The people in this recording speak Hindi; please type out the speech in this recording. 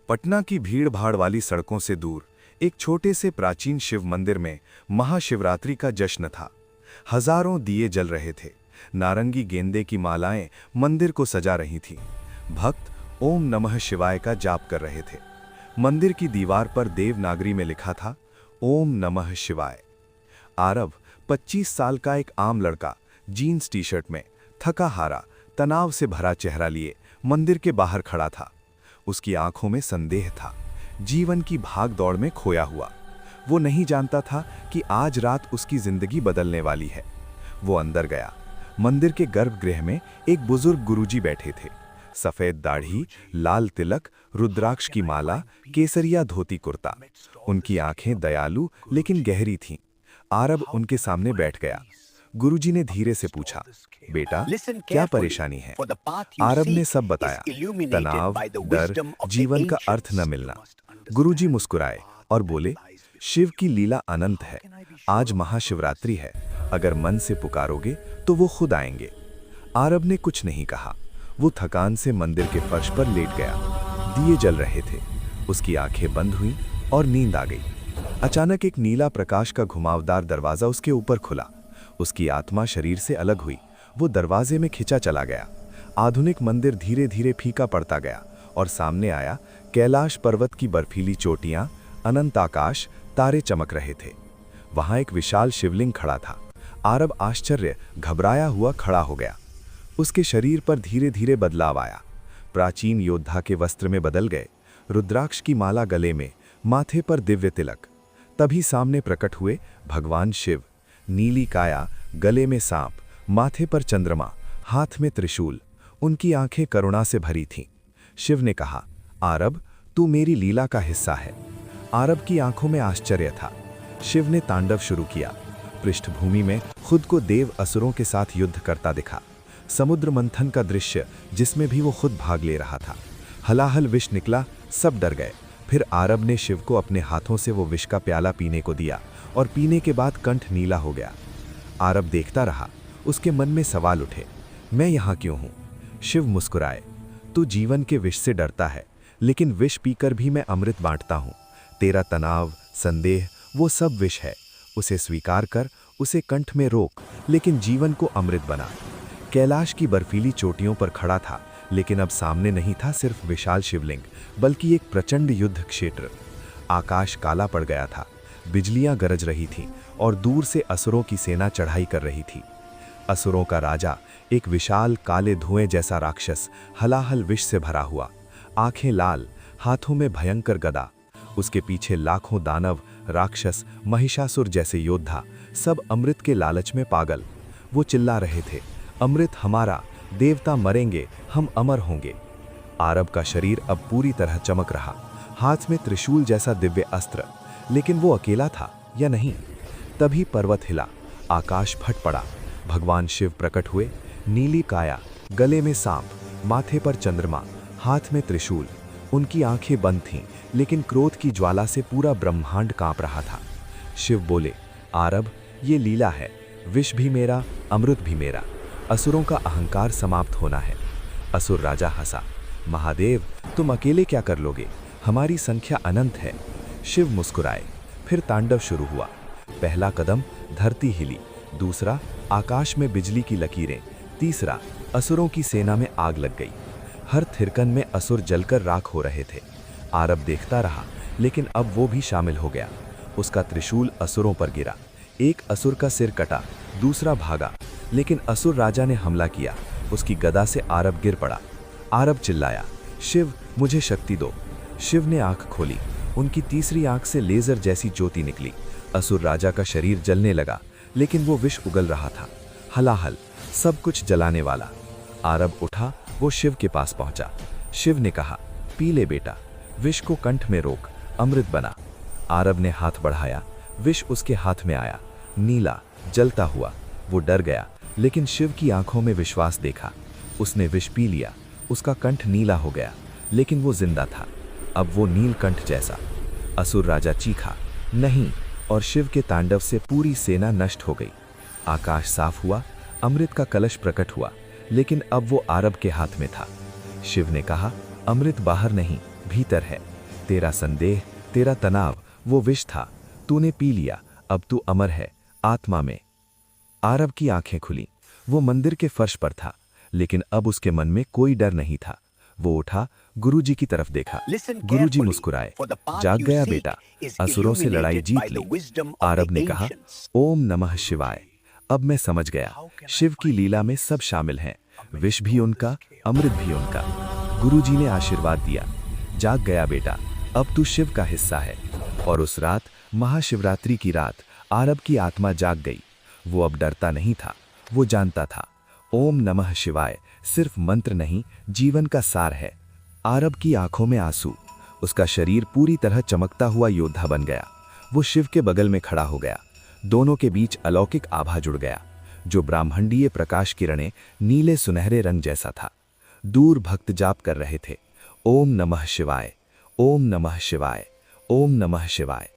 पटना की भीड़-भाड़ वाली सड़कों से दूर एक छोटे से प्राचीन शिव मंदिर में महाशिवरात्रि का जश्न था। हजारों दिए जल रहे थे। नारंगी गेंदे की मालाएं मंदिर को सजा रही थीं। भक्त ओम नमः शिवाय का जाप कर रहे थे। मंदिर की दीवार पर देवनागरी में लिखा था, ओम नमः शिवाय। आरव 25 साल का एक आम लड़का जीन्स टी-शर्ट में थका हारा, तनाव से भरा चेहरा लिए मंदिर के बाहर खड़ा था। उसकी आंखों में संदेह था, जीवन की भाग दौड़ में खोया हुआ। वो नहीं जानता था कि आज रात उसकी जिंदगी बदलने वाली है। वो अंदर गया। मंदिर के गर्भगृह में एक बुजुर्ग गुरुजी बैठे थे। सफेद दाढ़ी, लाल तिलक, रुद्राक्ष की माला, केसरिया धोती कुर्ता। उनकी आंखें दयालु लेकिन गहरी थीं। आरव उनके सामने बैठ गया। गुरुजी ने धीरे से पूछा, बेटा, क्या परेशानी है? आरव ने सब बताया, तनाव, डर, जीवन का अर्थ न मिलना। गुरुजी मुस्कुराए और बोले, शिव की लीला अनंत है। आज महाशिवरात्रि है। अगर मन से पुकारोगे तो वो खुद आएंगे। आरव ने कुछ नहीं कहा। वो थकान से मंदिर के फर्श पर लेट गया। दिए जल रहे थे। उसकी आंखें बंद हुईं और नींद आ गई। अचानक एक नीला प्रकाश का घुमावदार दरवाजा उसके ऊपर खुला। उसकी आत्मा शरीर से अलग हुई। वो दरवाजे में खिंचा चला गया। आधुनिक मंदिर धीरे धीरे फीका पड़ता गया और सामने आया कैलाश पर्वत की बर्फीली चोटियां, अनंत आकाश, तारे चमक रहे थे। वहां एक विशाल शिवलिंग खड़ा था। आरव आश्चर्य, घबराया हुआ खड़ा हो गया। उसके शरीर पर धीरे धीरे बदलाव आया। प्राचीन योद्धा के वस्त्र में बदल गए। रुद्राक्ष की माला गले में, माथे पर दिव्य तिलक। तभी सामने प्रकट हुए भगवान शिव। नीली काया, गले में सांप, माथे पर चंद्रमा, हाथ में त्रिशूल। उनकी आंखें करुणा से भरी थीं। शिव ने कहा, आरव, तू मेरी लीला का हिस्सा है। आरव की आंखों में आश्चर्य था। शिव ने तांडव शुरू किया। पृष्ठभूमि में खुद को देव असुरों के साथ युद्ध करता दिखा। समुद्र मंथन का दृश्य जिसमें भी वो खुद भाग ले रहा था। हलाहल विष निकला, सब डर गए। फिर आरव ने शिव को अपने हाथों से वो विष का प्याला पीने को दिया और पीने के बाद कंठ नीला हो गया। आरव देखता रहा। उसके मन में सवाल उठे, मैं यहाँ क्यों हूँ? शिव मुस्कुराए, तू जीवन के विष से डरता है, लेकिन विष पीकर भी मैं अमृत बांटता हूँ। तेरा तनाव, संदेह, वो सब विष है। उसे स्वीकार कर, उसे कंठ में रोक, लेकिन जीवन को अमृत बना। कैलाश की बर्फीली चोटियों पर खड़ा था, लेकिन अब सामने नहीं था सिर्फ विशाल शिवलिंग, बल्कि एक प्रचंड युद्ध क्षेत्र। आकाश काला पड़ गया था। बिजलियां गरज रही थीं और दूर से असुरों की सेना चढ़ाई कर रही थी। असुरों का राजा, एक विशाल काले धुएं जैसा राक्षस, हलाहल विष से भरा हुआ। आंखें लाल, हाथों में भयंकर गदा। उसके पीछे लाखों दानव, राक्षस, महिषासुर जैसे योद्धा, सब अमृत के लालच में पागल। वो चिल्ला रहे थे, अमृत हमारा, देवता मरेंगे, हम अमर होंगे। आरव का शरीर अब पूरी तरह चमक रहा। हाथ में त्रिशूल जैसा दिव्य अस्त्र। लेकिन वो अकेला था या नहीं? तभी पर्वत हिला, आकाश फट पड़ा। भगवान शिव प्रकट हुए। नीली काया, गले में सांप, माथे पर चंद्रमा, हाथ में त्रिशूल। उनकी आंखें बंद थीं, लेकिन क्रोध की ज्वाला से पूरा ब्रह्मांड कांप रहा था। शिव बोले, आरव, ये लीला है। विष भी मेरा, अमृत भी मेरा। असुरों का अहंकार समाप्त होना है। असुर राजा हंसा, महादेव, तुम अकेले क्या कर लोगे? हमारी संख्या अनंत है। शिव मुस्कुराए। फिर तांडव शुरू हुआ। पहला कदम, धरती हिली। दूसरा, आकाश में बिजली की लकीरें। तीसरा, असुरों की सेना में आग लग गई। हर थिरकन में असुर जलकर राख हो रहे थे। आरव देखता रहा, लेकिन अब वो भी शामिल हो गया। उसका त्रिशूल असुरों पर गिरा। एक असुर का सिर कटा, दूसरा भागा, लेकिन असुर राजा ने हमला किया। उसकी गदा से आरव गिर पड़ा। आरव चिल्लाया, शिव, मुझे शक्ति दो। शिव ने आंख खोली। उनकी तीसरी आंख से लेजर जैसी ज्योति निकली। असुर राजा का शरीर जलने लगा, लेकिन वो विष उगल रहा था, हलाहल, सब कुछ जलाने वाला। आरव उठा, वो शिव के पास पहुंचा। शिव ने कहा, पी ले बेटा, विष को कंठ में रोक, अमृत बना। आरव ने हाथ बढ़ाया। विष उसके हाथ में आया, नीला, जलता हुआ। वो डर गया, लेकिन शिव की आंखों में विश्वास देखा। उसने विष पी लिया। उसका कंठ नीला हो गया, लेकिन वो जिंदा था, अब वो नीलकंठ जैसा। असुर राजा चीखा, नहीं, और शिव के तांडव से पूरी सेना नष्ट हो गई। आकाश साफ हुआ। अमृत का कलश प्रकट हुआ, लेकिन अब वो आरव के हाथ में था। शिव ने कहा, अमृत बाहर नहीं, भीतर है। तेरा संदेह, तेरा तनाव, वो विष था। तूने पी लिया, अब तू अमर है, आत्मा में। आरव की आंखें खुली। वो मंदिर के फर्श पर था, लेकिन अब उसके मन में कोई डर नहीं था। वो उठा, गुरुजी की तरफ देखा। गुरुजी मुस्कुराए। जाग गया बेटा, असुरों से लड़ाई जीत ली। आरव ने कहा, ओम नमः शिवाय। अब मैं समझ गया, शिव की लीला में सब शामिल हैं, विष भी उनका, अमृत भी उनका। गुरुजी ने आशीर्वाद दिया। जाग गया बेटा, अब तू शिव का हिस्सा है। और उस रात, महाशिवरात्रि की रात, आरव की आत्मा जाग गई। वो अब डरता नहीं था, वो जानता था ओम नमः शिवाय सिर्फ मंत्र नहीं, जीवन का सार है। आरव की आंखों में आंसू, उसका शरीर पूरी तरह चमकता हुआ योद्धा बन गया। वो शिव के बगल में खड़ा हो गया। दोनों के बीच अलौकिक आभा जुड़ गया, जो ब्राह्मंडीय प्रकाश किरणें नीले सुनहरे रंग जैसा था। दूर भक्त जाप कर रहे थे, ओम नमः शिवाय, ओम नमः शिवाय, ओम नमः शिवाय।